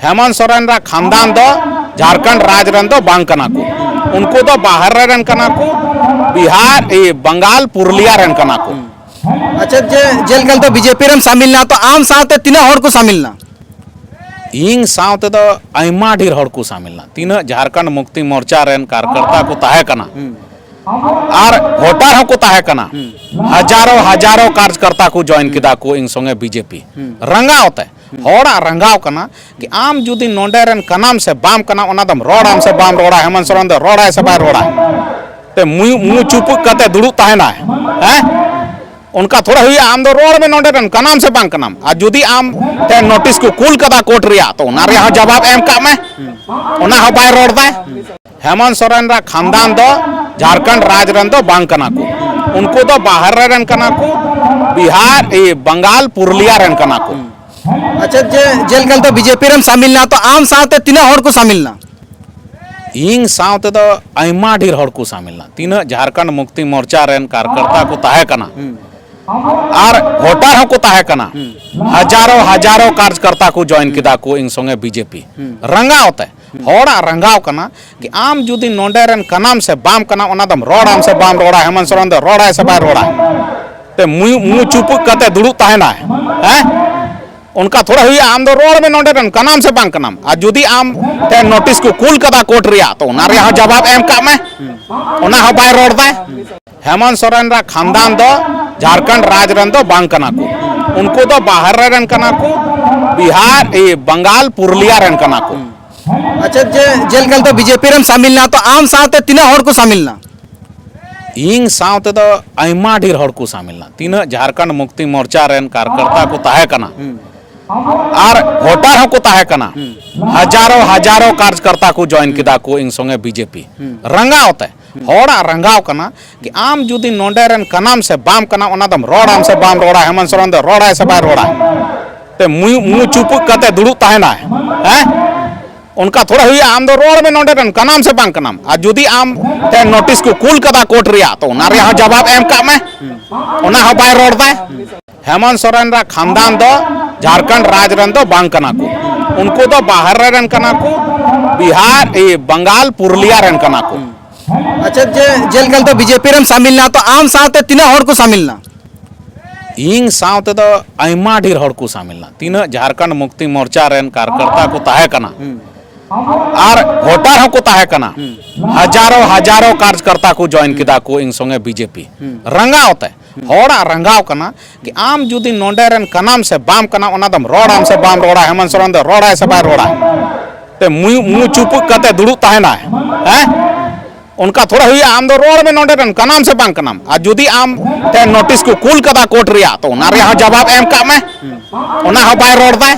हेमंत सोरेन रा खानदान दो झारखंड राज रन दो बांग कना को उनको तो बाहर रन कना को बिहार बंगाल पुरुलिया रन कना को। अच्छा जेल कल तो बीजेपी रन शामिल ना तो आम साथ तीना हड़ को शामिल ना इंग सावते तो आयमा ढेर हड़ को शामिल ना तीना झारखंड मुक्ति मोर्चा रन कार्यकर्ता को ताहे कना और वोटर को ताहे कना हजारों हजारों कार्यकर्ता को ज्वाइन किदा को इंग संगे बीजेपी रंगा होता है होड़ा रंगाव कना कि आम जुदी नोंडे रन कनाम से बाम कना ओना दम रोड आम से बाम रोड़ा हेमंत सोरेन दो रोड़ा से बाय रोड़ा ते मुंह चुप कते दुड़ू ताहेना है उनका थोड़ा हुई आम दो रोड में नोंडे रन कनाम से बांग कनाम आ जुदी आम ते नोटिस को कुल कदा कोर्ट रिया तो ओना रे जवाब एम का में ओना ह बाय रोड दा हेमंत सोरेन रा खानदान दो झारखंड राज रन दो बांग कना को उनको तो बाहर रन कना को बिहार बंगाल पुरुलिया रन कना को। अच्छा जेल कल तो बीजेपी रन शामिल ना तो आम साथ तीना हड़ को शामिल ना इंग सावते तो आयमा ढेर हड़ को शामिल ना तीना झारखंड मुक्ति मोर्चा रन कार्यकर्ता को ताहे कना और वोटर को ताहे कना हजारों हजारों कार्यकर्ता को ज्वाइन किदा को इंग संगे बीजेपी रंगा होता है होड़ा रंगाव कना कि आम जुदी नोंडे रन कनाम से बाम कना ओना दम रोड आम से बाम रोड़ा हेमंत सोरेन दो रोड़ा से बाय रोड़ा ते मुंह चुप कते दुड़ू ताहेना है उनका थोड़ा हुई आम दो रोड में नोंडे रन कनाम से बांग कनाम आ जुदी आम ते नोटिस को कुल कदा कोर्ट रिया तो ओना रे जवाब एम का में ओना ह बाय रोड दा हेमंत सोरेन रा खानदान दो झारखंड राज रन दो बांग कना को उनको तो बाहर रन कना को बिहार बंगाल पुरुलिया रन कना को। अच्छा जेल कल तो बीजेपी रन शामिल ना तो आम साथ तीना हड़ को शामिल ना इंग सावते तो आयमा ढेर हड़ को शामिल ना तीना झारखंड मुक्ति मोर्चा रन कार्यकर्ता को ताहे कना और वोटर को ताहे कना हजारों हजारों कार्यकर्ता को ज्वाइन किदा को इंग संगे बीजेपी रंगा होता है होड़ा रंगाव कना कि आम जुदी नोंडे रन कनाम से बाम कना ओना दम रोड आम से बाम रोड़ा हेमंत सोरेन दो रोड़ा से बाय रोड़ा ते मुंह चुप कते दुड़ू ताहेना है उनका थोड़ा हुई आम दो रोड में नोंडे रन कनाम से बांग कनाम आ जुदी आम ते नोटिस को कुल कदा कोर्ट रिया तो ओना रे जवाब एम का में ओना ह बाय रोड दा हेमंत सोरेन रा खानदान दो झारखंड राज रन दो बांग कना को उनको तो बाहर रन कना को बिहार बंगाल पुरुलिया रन कना को। अच्छा जेल कल तो बीजेपी रन शामिल ना तो आम साथ तीना हड़ को शामिल ना इंग सावते तो आयमा ढेर हड़ को शामिल ना तीना झारखंड मुक्ति मोर्चा रन कार्यकर्ता को ताहे कना और वोटर को ताहे कना हजारों हजारों कार्यकर्ता को ज्वाइन किदा को इंग संगे बीजेपी रंगा होता है होड़ा रंगाव कना कि आम जुदी नोंडे रन कनाम से बाम कना ओना दम रोड आम से बाम रोड़ा हेमंत सोरेन दो रोड़ा से बाय रोड़ा ते मुंह चुप कते दुड़ू ताहेना है उनका थोड़ा हुई आम दो रोड में नोंडे रन कनाम से बांग कनाम आ जुदी आम ते नोटिस को कुल कदा कोर्ट रिया तो ओना रे जवाब एम का में ओना ह बाय रोड दा।